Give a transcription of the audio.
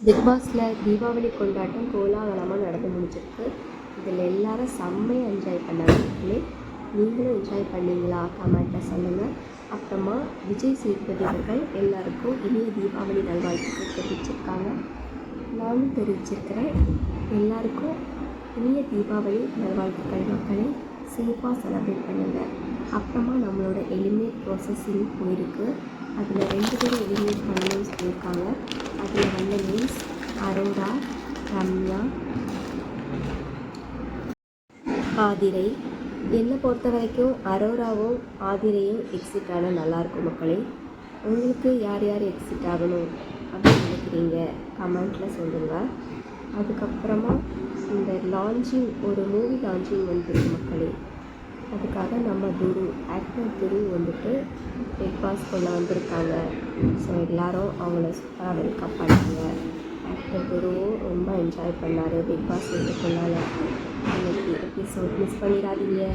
Big பாஸில் தீபாவளி கொண்டாட்டம் கோலாகலமாக நடந்து முடிஞ்சிருக்கு. இதில் எல்லாரும் செம்மையாக என்ஜாய் பண்ணாங்க. நீங்களும் என்ஜாய் பண்ணீங்களா? கமெண்ட்டில் சொல்லுங்கள். அப்புறமா விஜய் சேதுபதி அவர்கள் எல்லாருக்கும் இனிய தீபாவளி நல்வாழ்த்துக்கள் தெரிவிச்சிருக்காங்க. நானும் தெரிவிச்சிருக்கிறேன். எல்லாருக்கும் இனிய தீபாவளி நல்வாழ்த்துக்கள் மக்களே. சேஃபாக செலிப்ரேட் பண்ணுங்கள். அப்புறமா நம்மளோட எலிமினேட் ப்ராசஸிங் போயிருக்கு. அதில் 2 பேரும் எலிமினேட் பண்ணணும்னு சொல்லியிருக்காங்க. அதில் வந்த நேம்ஸ் அரோரா, ரம்யா, ஆதிரை. என்னை பொறுத்த வரைக்கும் அரோராவும் ஆதிரையும் எக்ஸிட் ஆனால் நல்லாயிருக்கும் மக்களே. உங்களுக்கு யார் யார் எக்ஸிட் ஆகணும் அப்படின்னு நினைக்கிறீங்க கமெண்ட்டில் சொல்லுங்கள். அதுக்கப்புறமா இந்த லான்ச்சிங் ஒரு மூவி லான்ச்சிங் வந்துருக்கு மக்களே. அதுக்காக நம்ம குரு ஆக்டர் குரு வந்துட்டு பிக் பாஸ்க்குள்ளே வந்திருக்காங்க. ஸோ எல்லோரும் அவங்கள சூப்பராக வெல்கம் பண்ணுங்க. ஆக்டர் குருவும் ரொம்ப என்ஜாய் பண்ணார் பிக் பாஸ் வீட்டுக்குள்ளால். அன்றைக்கி எபிசோட் மிஸ் பண்ணிடாதீங்க.